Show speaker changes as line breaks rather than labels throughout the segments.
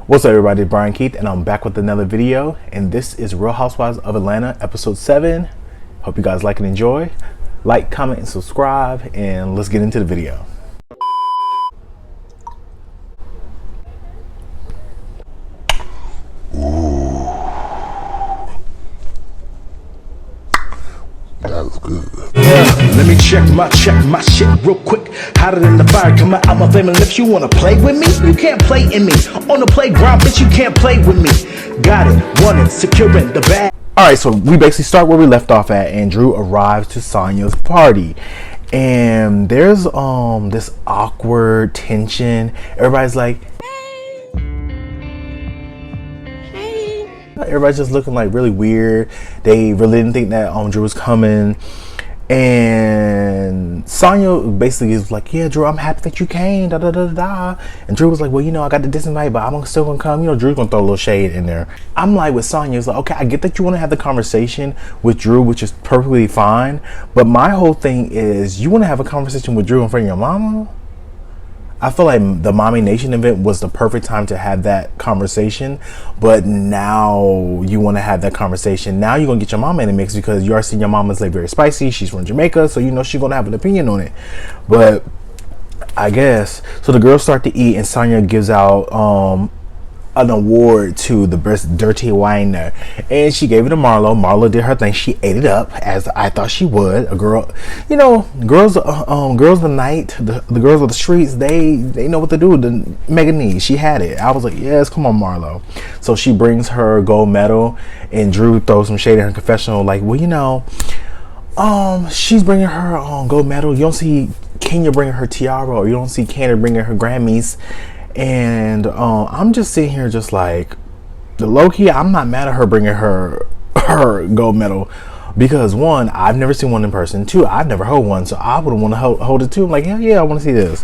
What's up, everybody? Brian Keith, and I'm back with another video, and this is Real Housewives of Atlanta episode 7. Hope you guys like and enjoy. Like, comment, and subscribe, and let's get into the video.
That was good.
Let me check my shit real quick. Hotter than the fire coming out my flame. And if you wanna play with me, you can't play in me. On the playground, bitch, you can't play with me. Got it, want it, securing the bag.
Alright, so we basically start where we left off at, and Drew arrives to Sonya's party. And there's this awkward tension. Everybody's like, everybody's just looking like really weird. They really didn't think that Drew was coming. And Sonya basically is like, yeah, Drew, I'm happy that you came, da da da da. And Drew was like, well, you know, I got the disinvite, but I'm still gonna come. You know, Drew's gonna throw a little shade in there. I'm like, with Sonya, it's like, okay, I get that you want to have the conversation with Drew, which is perfectly fine. But my whole thing is, you want to have a conversation with Drew in front of your mama? I feel like the Mommy Nation event was the perfect time to have that conversation, but now you want to have that conversation. Now you're gonna get your mama in the mix because you already seen your mama's like very spicy. She's from Jamaica, so you know she's gonna have an opinion on it. But I guess so. The girls start to eat, and Sonya gives out an award to the best dirty whiner, and she gave it to Marlo. Marlo did her thing. She ate it up, as I thought she would. A girl, you know, girls of the night, the girls of the streets, they know what to do. The Megan needs, she had it. I was like, yes, come on, Marlo. So she brings her gold medal, and Drew throws some shade in her confessional, like, well, you know, she's bringing her gold medal. You don't see Kenya bringing her tiara, or you don't see Candace bringing her Grammys. And I'm just sitting here just like, the low-key, I'm not mad at her bringing her gold medal, because one, I've never seen one in person. Two, I've never held one, so I would want to hold it too. I'm like, yeah, I want to see this.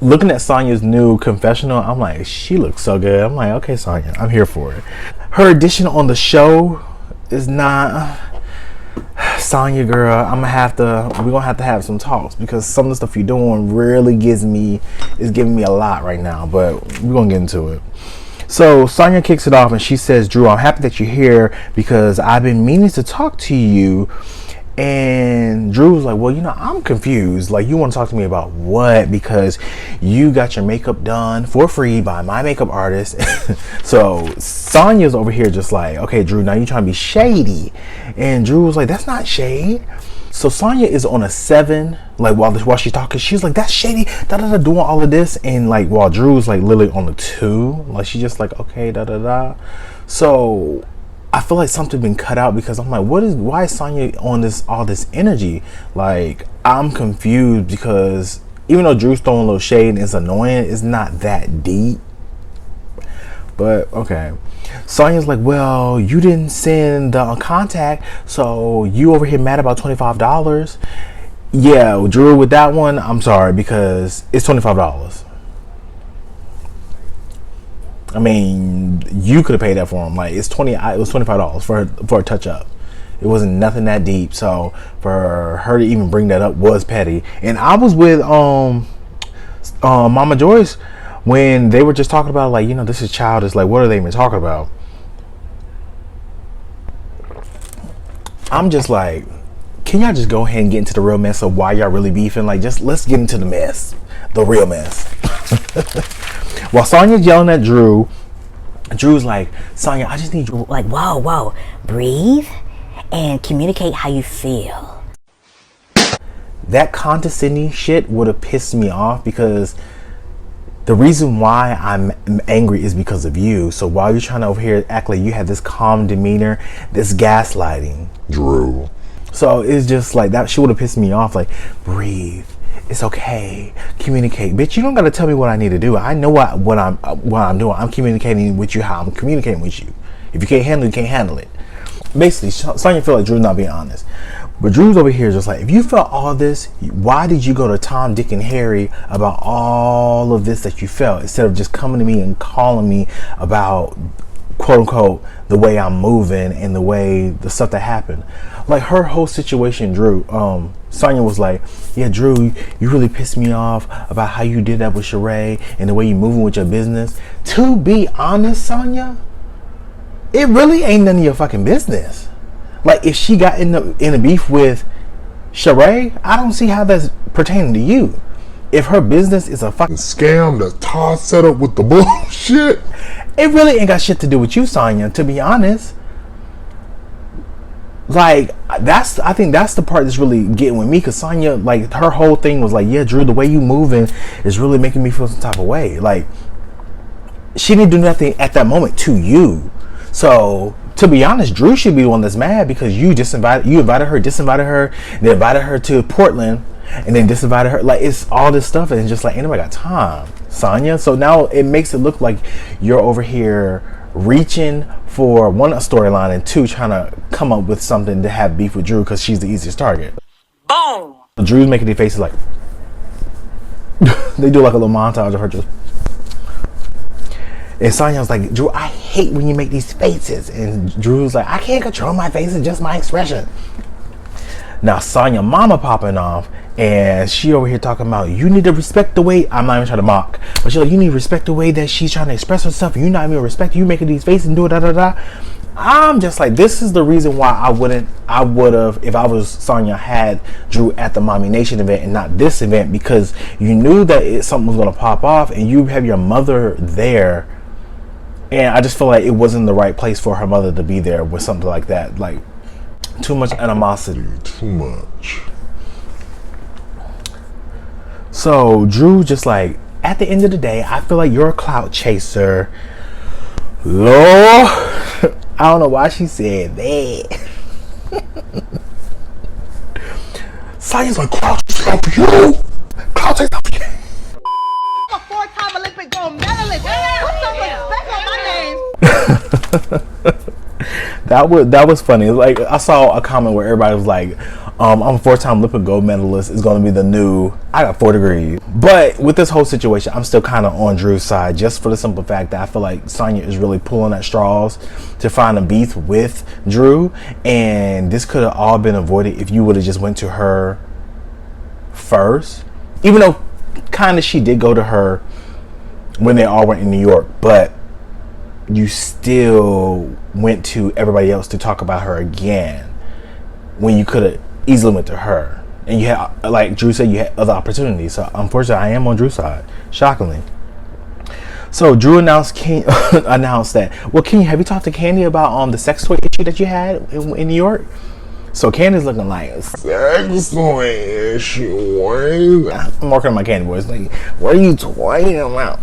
Looking at Sonya's new confessional, I'm like, she looks so good. I'm like, okay, Sonya, I'm here for it. Her addition on the show is not... Sonya, girl, we're gonna have to have some talks, because some of the stuff you're doing really giving me a lot right now, but we're gonna get into it. So Sonya kicks it off, and she says, Drew, I'm happy that you're here because I've been meaning to talk to you. And Drew was like, well, you know, I'm confused. Like, you want to talk to me about what? Because you got your makeup done for free by my makeup artist. So Sonya's over here just like, okay, Drew, now you're trying to be shady. And Drew was like, that's not shade. So Sonya is on a 7, like while she's talking, she's like, that's shady, da da da, doing all of this. And like, while Drew's like literally on a 2, like she's just like, okay, da da da. So I feel like something been cut out, because I'm like, why is Sonya on all this energy? Like, I'm confused, because even though Drew's throwing a little shade and it's annoying, it's not that deep. But okay. Sonya's like, well, you didn't send the contact, so you over here mad about $25. Yeah, Drew, with that one, I'm sorry, because it's $25. I mean, you could have paid that for him. Like, it was $25 for a touch up. It wasn't nothing that deep. So for her to even bring that up was petty. And I was with Mama Joyce when they were just talking about, like, you know, this is childish. Like, what are they even talking about? I'm just like, can y'all just go ahead and get into the real mess of why y'all really beefing? Like, just let's get into the mess, the real mess. While Sonya's yelling at Drew, Drew's like, Sonya, I just need you.
Like, whoa, breathe and communicate how you feel.
That condescending shit would have pissed me off, because the reason why I'm angry is because of you. So while you're trying to over here act like you have this calm demeanor, this gaslighting,
Drew.
So it's just like that. She would have pissed me off. Like, breathe. It's okay. Communicate, bitch. You don't gotta tell me what I need to do. I know what I'm doing. I'm communicating with you how I'm communicating with you. If you can't handle it, you can't handle it. Basically, Sonya feel like Drew's not being honest. But Drew's over here just like, if you felt all this, why did you go to Tom, Dick, and Harry about all of this that you felt, instead of just coming to me and calling me about, quote unquote, the way I'm moving and the stuff that happened? Like, her whole situation, Drew, Sonya was like, yeah, Drew, you really pissed me off about how you did that with Sheree and the way you moving with your business. To be honest, Sonya, it really ain't none of your fucking business. Like, if she got in a beef with Sheree, I don't see how that's pertaining to you. If her business is a fucking
Scam that Todd set up with the bullshit.
it really ain't got shit to do with you, Sonya, to be honest. Like, I think that's the part that's really getting with me, because Sonya, like, her whole thing was like, yeah, Drew, the way you moving is really making me feel some type of way. Like, she didn't do nothing at that moment to you. So, to be honest, Drew should be the one that's mad, because you invited her, disinvited her, and then invited her to Portland, and then disinvited her. Like, it's all this stuff, and it's just like, ain't nobody got time, Sonya. So now it makes it look like you're over here reaching for, one, a storyline, and two, trying to come up with something to have beef with Drew because she's the easiest target.
Boom.
Drew's making their faces like they do like a little montage of her just. And Sonya's like, Drew, I hate when you make these faces. And Drew's like, I can't control my face, it's just my expression. Now Sonya mama popping off, and she over here talking about, you need to respect the way, I'm not even trying to mock, but she's like, you need to respect the way that she's trying to express herself, and you're not even respecting, you making these faces and do it, da da da. I'm just like, this is the reason why I would have, if I was Sonya, had Drew at the Mommy Nation event and not this event, because you knew that something was going to pop off, and you have your mother there, and I just feel like it wasn't the right place for her mother to be there with something like that. Like, too much animosity.
Too much.
So Drew just like, at the end of the day, I feel like you're a clout chaser. Lord, I don't know why she said that. Science like, clout chaser for you. Clout chaser for you.
I'm a four-time Olympic gold medalist. Put some respect on my name.
That was funny. Like, I saw a comment where everybody was like, I'm a 4-time Olympic gold medalist, is going to be the new, I got 4 degrees. But with this whole situation, I'm still kind of on Drew's side, just for the simple fact that I feel like Sonya is really pulling at straws to find a beef with Drew, and this could have all been avoided if you would have just went to her first, even though kind of she did go to her when they all went in New York, but you still went to everybody else to talk about her again when you could have easily went to her. And you had, like Drew said, you had other opportunities. So unfortunately, I am on Drew's side, shockingly. So Drew announced that, well, Kenya, have you talked to Candy about the sex toy issue that you had in New York? So Candy's looking like,
Sex toy issue.
I'm working on my Candy voice. Like, what are you talking about?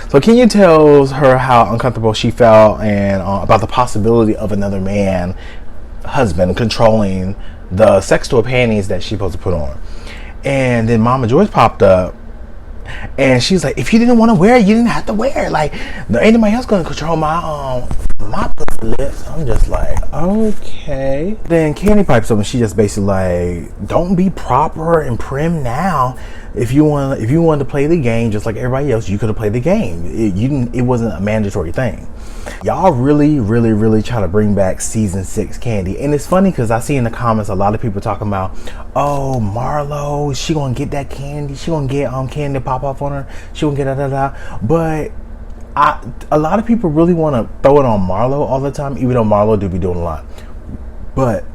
So Kenya tells her how uncomfortable she felt and about the possibility of another man, husband, controlling the sex toy panties that she's supposed to put on. And then Mama Joyce popped up, and she's like, if you didn't want to wear it, you didn't have to wear it. Like, there ain't nobody else gonna control my lips. I'm just like, okay. Then Candy pipes up, and she just basically like, don't be proper and prim now. If you wanted to play the game just like everybody else, you could have played the game. It wasn't a mandatory thing. Y'all really try to bring back season 6 Candy. And it's funny because I see in the comments a lot of people talking about, oh, Marlo, she gonna get that candy, she gonna get candy pop off on her, she gonna get da. But a lot of people really want to throw it on Marlo all the time, even though Marlo do be doing a lot. But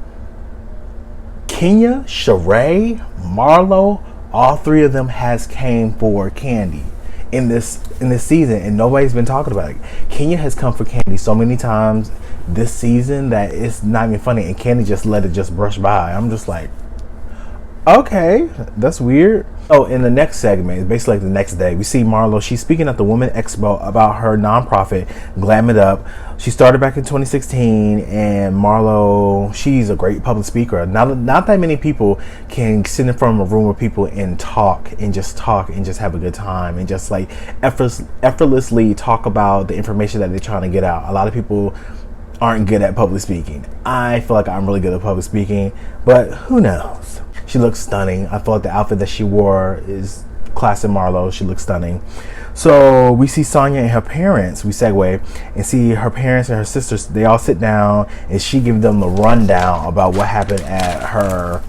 Kenya, Sheree, Marlo, all 3 of them has came for Candy in this season, and nobody's been talking about it. Kenya has come for Candy so many times this season that it's not even funny, and Candy just let it just brush by. I'm just like, okay, that's weird. Oh, in the next segment, it's basically like the next day, we see Marlo. She's speaking at the Women Expo about her nonprofit, Glam It Up. She started back in 2016, and Marlo, she's a great public speaker. Not that many people can sit in front of a room with people and talk and just have a good time and just like effortlessly talk about the information that they're trying to get out. A lot of people aren't good at public speaking. I feel like I'm really good at public speaking, but who knows? She looks stunning. I feel like the outfit that she wore is classic Marlo. She looks stunning. So we see Sonya and her parents. We segue and see her parents and her sisters. They all sit down and she gives them the rundown about what happened at her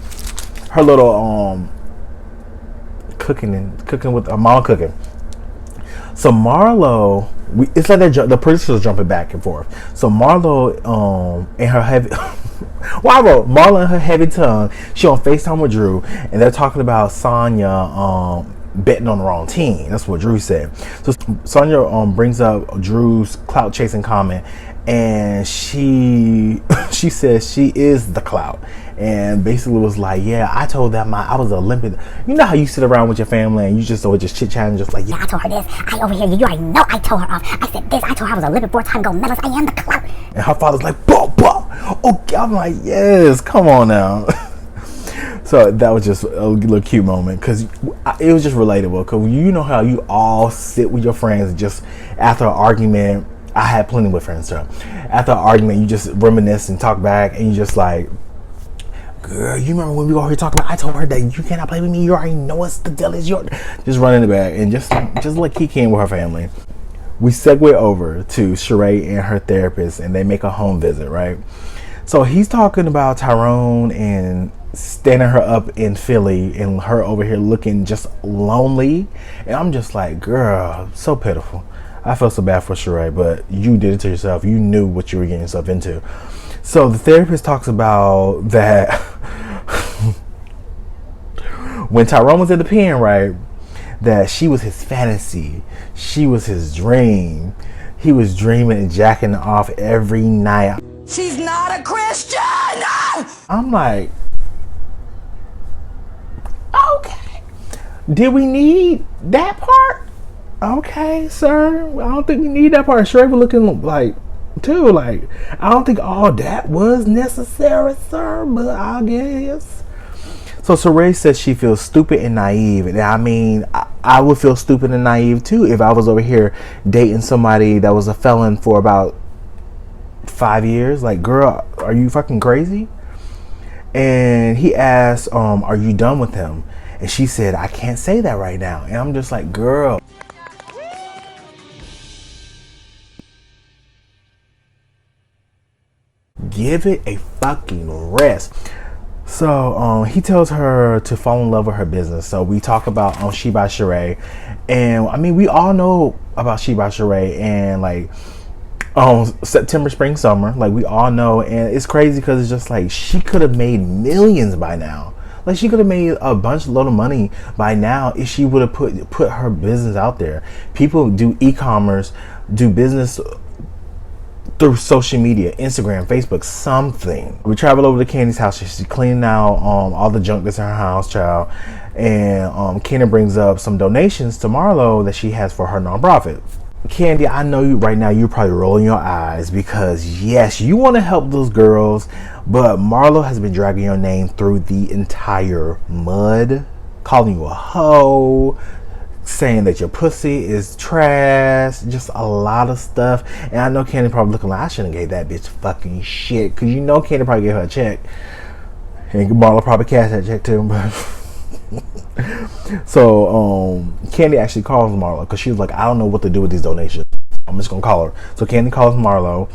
her little cooking with mama cooking. So Marlo, it's like the producers jumping back and forth. So Marlo and her heavy well, I wrote Marlo and her heavy tongue, she on FaceTime with Drew, and they're talking about Sonya betting on the wrong team. That's what Drew said. So Sonya brings up Drew's clout chasing comment, and she says she is the clout, and basically was like, yeah, I told them I was an Olympic. You know how you sit around with your family and you just always just chit chatting, just like,
Yeah, I told her this. I over here. You already know I told her off. I said this. I told her I was a Olympic 4-time gold medalist. I am the clout.
and her father's like, "Bah, bah." Okay, I'm like, yes, come on now. So that was just a little cute moment because it was just relatable. Because you know how you all sit with your friends just after an argument. I had plenty with friends too. After an argument, you just reminisce and talk back, and you just like, girl, you remember when we were over here talking about? I told her that you cannot play with me. You already know what's the deal is. Your just running it back and just like Kiki in with her family. We segue over to Sheree and her therapist, and they make a home visit, right? So he's talking about Tyrone and standing her up in Philly and her over here looking just lonely. And I'm just like, girl, so pitiful. I felt so bad for Sheree, but you did it to yourself. You knew what you were getting yourself into. So the therapist talks about that when Tyrone was in the pen, right, that she was his fantasy. She was his dream. He was dreaming and jacking off every night.
She's not a Christian!
I'm like, okay. Did we need that part? Okay, sir. I don't think we need that part. Sheree was looking like, too, like, I don't think all that was necessary, sir, but I guess. So Sheree says she feels stupid and naive. And I mean, I would feel stupid and naive too if I was over here dating somebody that was a felon for about 5 years. Like, girl, are you fucking crazy? And he asked, are you done with him? And she said, I can't say that right now. And I'm just like, girl. Give it a fucking rest. So he tells her to fall in love with her business. So we talk about She by Sheree, and I mean, we all know about She by Sheree and like September, spring, summer. Like, we all know, and it's crazy because it's just like she could have made millions by now. Like, she could have made a load of money by now if she would have put her business out there. People do e-commerce, do business through social media, Instagram, Facebook, something. We travel over to Candy's house. She's cleaning out all the junk that's in her house, child. And Candy brings up some donations to Marlo that she has for her nonprofit. Candy, I know you right now, you're probably rolling your eyes because yes, you want to help those girls, but Marlo has been dragging your name through the entire mud, calling you a hoe, saying that your pussy is trash, just a lot of stuff. And I know Candy probably looking like, I shouldn't have gave that bitch fucking shit, because you know Candy probably gave her a check, and Marlo probably cashed that check too. But so Candy actually calls Marlo because she was like, I don't know what to do with these donations. I'm just gonna call her. So Candy calls Marlo.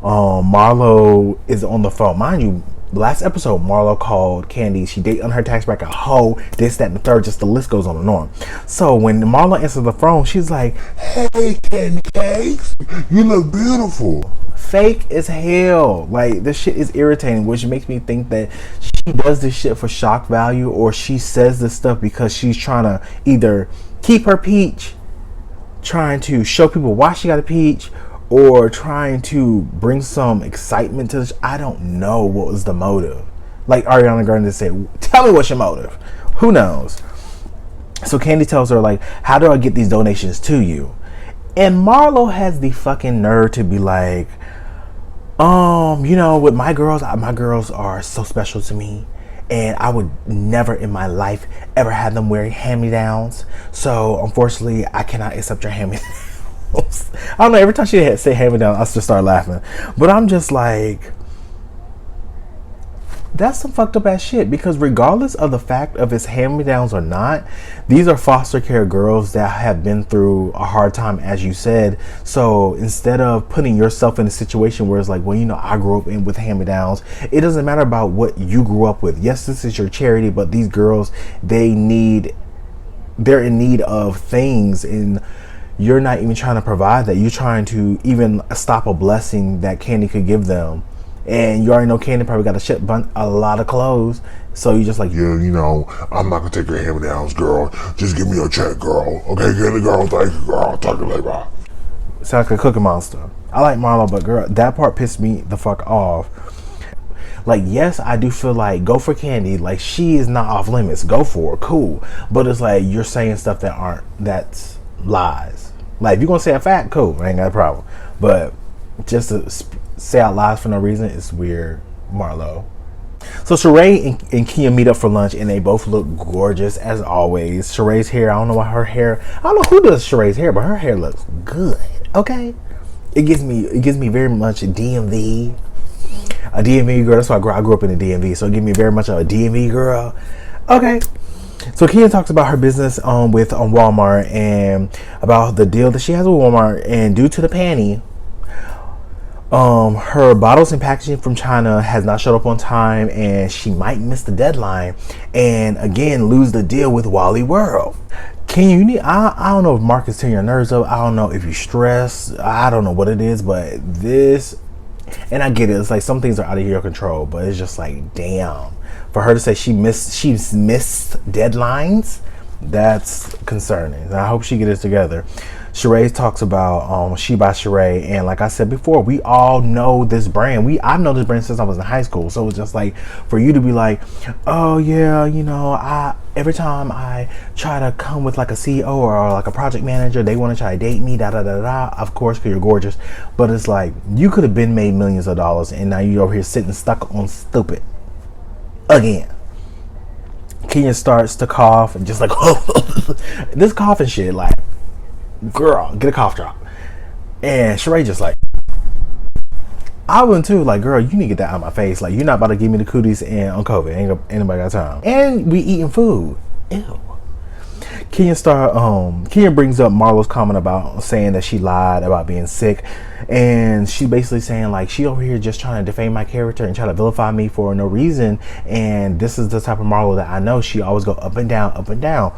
Marlo is on the phone, mind you. Last episode, Marlo called Candy. She date on her tax bracket, a hoe, this, that, and the third. Just the list goes on and on. So when Marlo answers the phone, she's like,
Hey, Candy Cakes, you look beautiful.
fake as hell. Like, this shit is irritating, which makes me think that she does this shit for shock value, or she says this stuff because she's trying to either keep her peach, trying to show people why she got a peach, or trying to bring some excitement to this. I don't know what was the motive. Like Ariana Grande said, tell me what's your motive. Who knows? So Candy tells her, like, how do I get these donations to you? And Marlo has the fucking nerve to be like, you know, with my girls are so special to me, and I would never in my life ever have them wearing hand-me-downs. So unfortunately, I cannot accept your hand-me-downs. I don't know, every time she say hand-me-down, I just start laughing. But I'm just like, That's some fucked up ass shit, because regardless of the fact of it's hand-me-downs or not, these are foster care girls that have been through a hard time, as you said. So instead of putting yourself in a situation where it's like, well, you know, I grew up with hand-me-downs, it doesn't matter about what you grew up with. Yes, this is your charity, but these girls, they're in need of things, and you're not even trying to provide that. You're trying to even stop a blessing that Candy could give them. And you already know Candy probably got a lot of clothes. So you just like,
Yeah, you know, I'm not gonna take your hand-me-downs, girl. Just give me a check, girl. Okay, get it, girl. Thank you, girl. Talk to you later.
sound like a Cookie Monster. I like Marlo, but girl, that part pissed me the fuck off. Like, yes, I do feel like go for Candy. Like, she is not off limits. Go for her, cool. But it's like you're saying stuff that's lies. Like, if you're gonna say a fact, cool, I ain't got a problem. But just to say out lies for no reason, it's weird, Marlo. So Sheree and Kenya meet up for lunch, and they both look gorgeous as always. Sheree's hair, I don't know why her hair, I don't know who does Sheree's hair, but her hair looks good. Okay, it gives me very much a DMV girl. That's why I grew up in the DMV, so it gives me very much of a DMV girl. Okay. So Kenya talks about her business with Walmart, and about the deal that she has with Walmart, and due to the panty, her bottles and packaging from China has not showed up on time, and she might miss the deadline and again lose the deal with Wally World. I don't know if Mark is tearing your nerves up. I don't know if you stress. I don't know what it is, but this, and I get it, it's like some things are out of your control, but it's just like, damn, for her to say she's missed deadlines, that's concerning. And I hope she gets it together. Sheree talks about She by Sheree, and like I said before, we all know this brand. I've known this brand since I was in high school, so it's just like for you to be like, oh yeah, you know, every time I try to come with like a CEO or like a project manager, they want to try to date me, da da da da. Of course, because you're gorgeous, but it's like you could have been made millions of dollars, and now you're over here sitting stuck on stupid again. Kenya starts to cough and just like this coughing shit, like, girl, get a cough drop. And Sheree just like, I wouldn't too, like, girl, you need to get that out of my face. Like, you're not about to give me the cooties and on COVID. Ain't anybody got time. And we eating food. Ew. Kenya brings up Marlo's comment about saying that she lied about being sick, and she basically saying like she over here just trying to defame my character and try to vilify me for no reason. And this is the type of Marlo that I know. She always go up and down, up and down.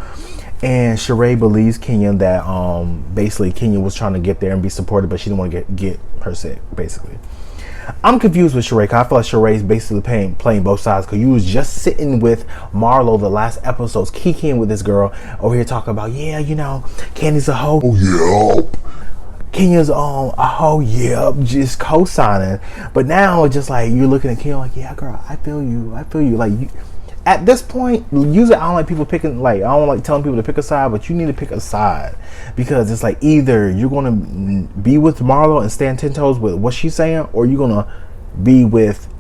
And Sheree believes Kenya that basically Kenya was trying to get there and be supported, but she didn't want to get her sick, basically. I'm confused with Sheree, because I feel like Sheree's basically playing both sides, because you was just sitting with Marlo the last episodes, kicking with this girl over here talking about, yeah, you know, Candy's a hoe.
Oh, yeah.
Kenya's a hoe, yeah, just co-signing. But now it's just like you're looking at Kenya like, yeah, girl, I feel you. Like, you, at this point, usually I don't like people picking, like, I don't like telling people to pick a side, but you need to pick a side, because it's like either you're going to be with Marlo and stand 10 toes with what she's saying, or you're going to be with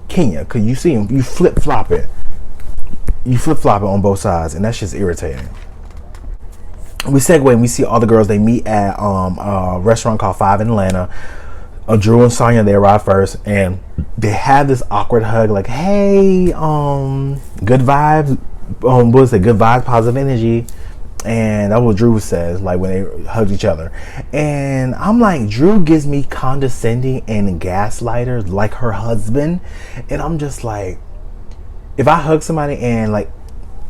Kenya, because you see him, you flip-flopping on both sides, and that's just irritating. We segue and we see all the girls, they meet at a restaurant called Five in Atlanta. Drew and Sonya, they arrive first, and they have this awkward hug, like, hey, good vibes, what is it, good vibes, positive energy. And that's what Drew says, like, when they hug each other. And I'm like, Drew gives me condescending and gaslighter like her husband. And I'm just like, if I hug somebody and, like,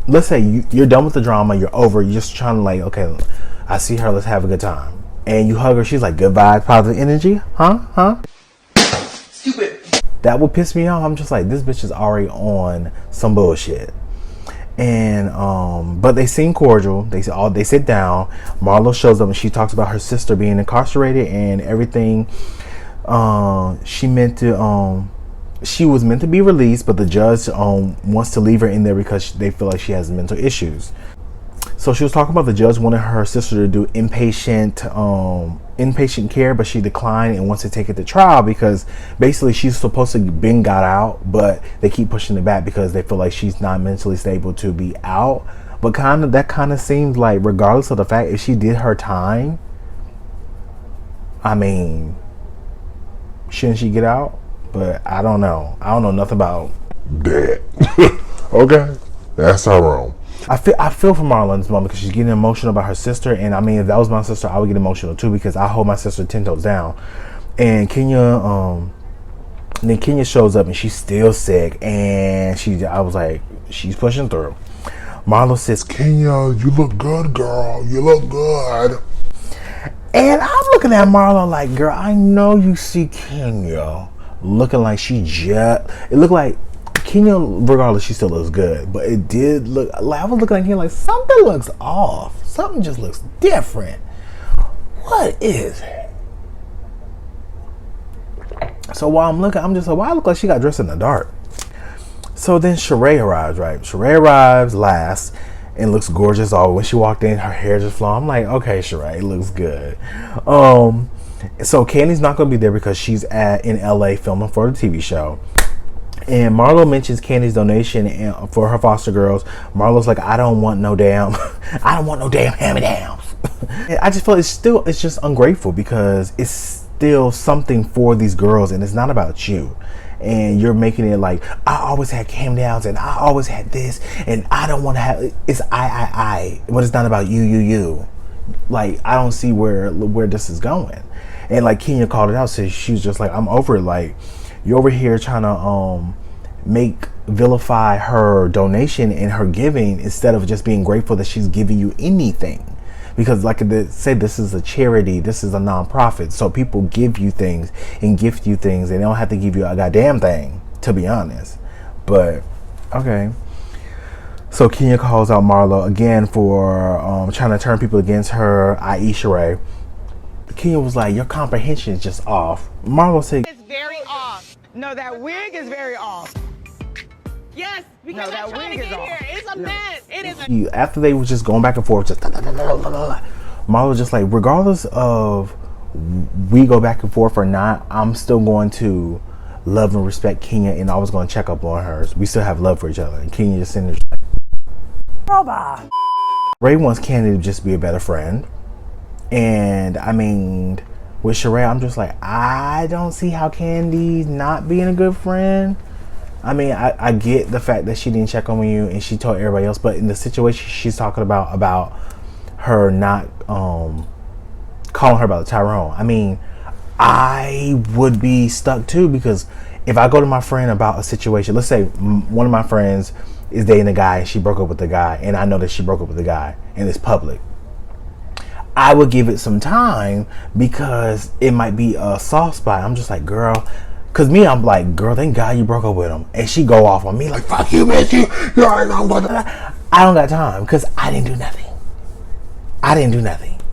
let's say you're done with the drama, you're over, you're just trying to, like, okay, I see her, let's have a good time. And you hug her, she's like, good vibes, positive energy, huh?
Stupid.
That would piss me off. I'm just like, this bitch is already on some bullshit. And but they seem cordial. They sit down. Marlo shows up and she talks about her sister being incarcerated and everything. She was meant to be released, but the judge wants to leave her in there because they feel like she has mental issues. So she was talking about the judge wanted her sister to do inpatient care, but she declined and wants to take it to trial because basically she's supposed to been got out, but they keep pushing it back because they feel like she's not mentally stable to be out. But that kind of seems like, regardless of the fact if she did her time, I mean, shouldn't she get out? But I don't know. I don't know nothing about
dead. Okay? That's Tyrone.
I feel for Marla in this moment because she's getting emotional about her sister, and I mean, if that was my sister, I would get emotional too because I hold my sister 10 toes down. And then Kenya shows up and she's still sick, and I was like, she's pushing through. Marlo says,
Kenya, you look good, girl. You look good.
and I'm looking at Marlo like, girl, I know you see Kenya looking like it looked like Kenya, regardless, she still looks good, but it did look like, I was looking at Kenya like, something looks off. Something just looks different. What is it? So while I'm looking, I'm just like, why I look like she got dressed in the dark? So then Sheree arrives, right? Sheree arrives last and looks gorgeous. All when she walked in, her hair just flowing. I'm like, okay, Sheree, it looks good. So Candy's not gonna be there because she's in LA filming for the TV show. And Marlo mentions Candy's donation for her foster girls. Marlo's like, I don't want no damn hand-me-downs. I just feel it's just ungrateful because it's still something for these girls and it's not about you. And you're making it like, I always had hand-me-downs and I always had this and I don't want to have, it's I. But it's not about you. Like, I don't see where this is going. And like Kenya called it out, so she was just like, I'm over it. Like, you're over here trying to vilify her donation and her giving instead of just being grateful that she's giving you anything. Because like they say, this is a charity, this is a non-profit. So people give you things and gift you things. And they don't have to give you a goddamn thing, to be honest. But, okay. So Kenya calls out Marlo again for trying to turn people against her, i.e. Sheree. Kenya was like, your comprehension is just off. Marlo said,
It's very off.
No, that wig is very off.
Yes, because
No, that
I'm trying to
wig is
get
off.
here. It's a mess. It is a
after they was just going back and forth, just Marlo was just like, regardless of we go back and forth or not, I'm still going to love and respect Kenya and I was going to check up on her. We still have love for each other. And Kenya just sitting there like, Ray wants Candy to just be a better friend. And I mean, with Sheree, I'm just like, I don't see how Candy's not being a good friend. I mean, I get the fact that she didn't check on you and she told everybody else, but in the situation she's talking about her not calling her about the Tyrone. I mean, I would be stuck too, because if I go to my friend about a situation, let's say one of my friends is dating a guy and she broke up with the guy, and I know that she broke up with the guy and it's public, I would give it some time because it might be a soft spot. I'm just like, girl, because me, I'm like, girl, thank God you broke up with him. And she go off on me like, fuck you, bitch, you already know what. I don't got time because I didn't do nothing.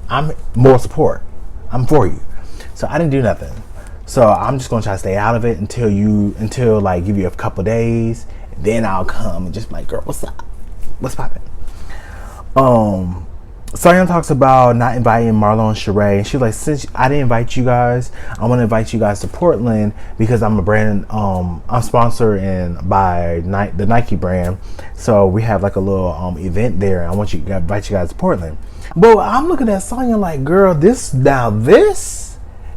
I'm moral support. I'm for you. So I didn't do nothing. So I'm just gonna try to stay out of it until like give you a couple days. Then I'll come and just be like, girl, what's up? What's poppin'? Sonya talks about not inviting Marlo and Sheree, and she's like, since I didn't invite you guys, I want to invite you guys to Portland because I'm a brand, I'm sponsored by the Nike brand, so we have like a little event there, and I want you to invite you guys to Portland. But I'm looking at Sonya like, girl, this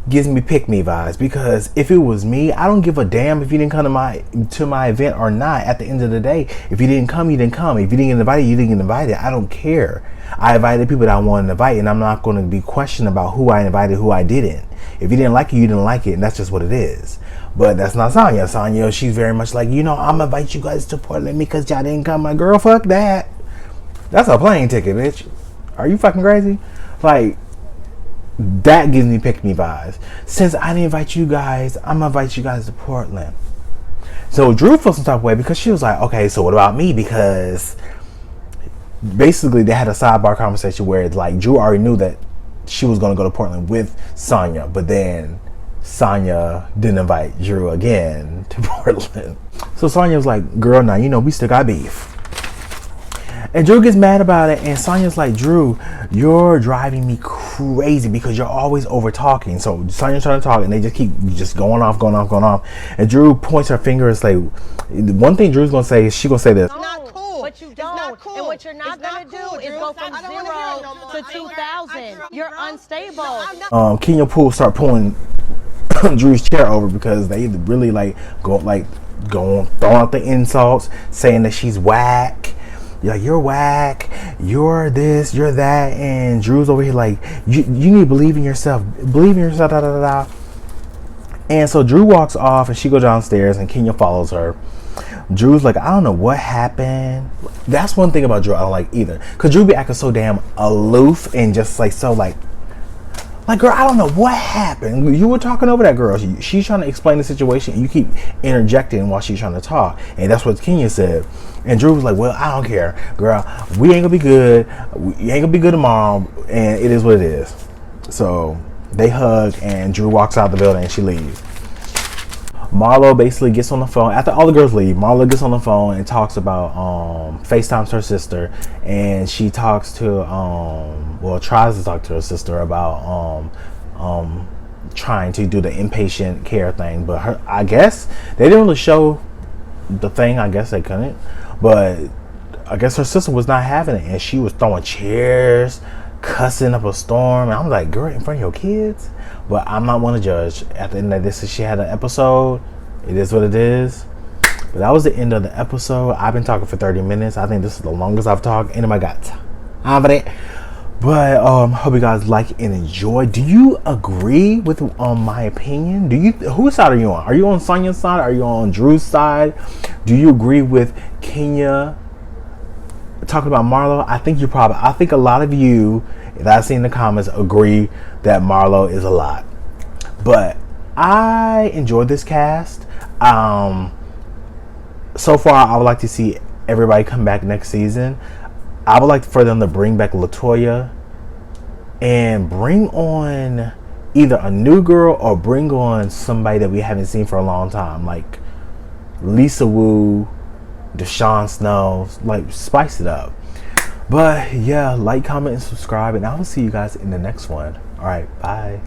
gives me pick me vibes, because if it was me, I don't give a damn if you didn't come to my event or not. At the end of the day, if you didn't come, you didn't come. If you didn't get invited, you didn't get invited. I don't care. I invited people that I wanted to invite, and I'm not going to be questioned about who I invited, who I didn't. If you didn't like it, you didn't like it, and that's just what it is. But that's not Sonya. Sonya, she's very much like, I'm gonna invite you guys to Portland because y'all didn't come. My girl, fuck that. That's a plane ticket, bitch. Are you fucking crazy? Like, that gives me pick me vibes. Since I didn't invite you guys, I'm gonna invite you guys to Portland. So Drew feels some type of way because she was like, okay, so what about me? Because basically they had a sidebar conversation where it's like Drew already knew that she was gonna go to Portland with Sonya, but then Sonya didn't invite Drew again to Portland. So Sonya was like, girl, now we still got beef. And Drew gets mad about it, and Sonya's like, Drew, you're driving me crazy because you're always over talking. So Sonya's trying to talk, and they just keep going off. And Drew points her finger and like, one thing Drew's gonna say is she's gonna say this.
It's not cool.
But you
It's
don't.
not cool.
And what you're not going to do is go from 0 to 2,000. You're unstable.
Kenya start pulling Drew's chair over because they really like go like going throwing out the insults, saying that she's whack. Yeah, you're whack, you're this, you're that, and Drew's over here like, you need to believe in yourself, da da da da. And so Drew walks off, and she goes downstairs, and Kenya follows her. Drew's like, I don't know what happened. That's one thing about Drew I don't like either, because Drew be acting so damn aloof and just like so like, girl, I don't know what happened. You were talking over that girl. She's trying to explain the situation, and you keep interjecting while she's trying to talk. And that's what Kenya said. And Drew was like, well, I don't care, girl. We ain't gonna be good. We ain't gonna be good tomorrow. And it is what it is. So they hug, and Drew walks out the building, and she leaves. Marlo basically gets on the phone after all the girls leave. Marlo gets on the phone and talks about FaceTimes her sister, and she talks to tries to talk to her sister about trying to do the inpatient care thing. But I guess they didn't really show the thing. I guess they couldn't, but I guess her sister was not having it, and she was throwing chairs, cussing up a storm. And I'm like, girl, in front of your kids? But I'm not one to judge. At the end of this, she had an episode. It is what it is. But that was the end of the episode. I've been talking for 30 minutes. I think this is the longest I've talked. And my God, but hope you guys like and enjoy. Do you agree with my opinion? Whose side are you on? Are you on Sonya's side? Are you on Drew's side? Do you agree with Kenya talking about Marlo? I think a lot of you that I've seen in the comments agree that Marlo is a lot. But I enjoyed this cast. So far, I would like to see everybody come back next season. I would like for them to bring back LaToya and bring on either a new girl or bring on somebody that we haven't seen for a long time, like Lisa Wu, Deshaun Snow. Like, spice it up. But yeah, like, comment, and subscribe, and I will see you guys in the next one. All right, bye.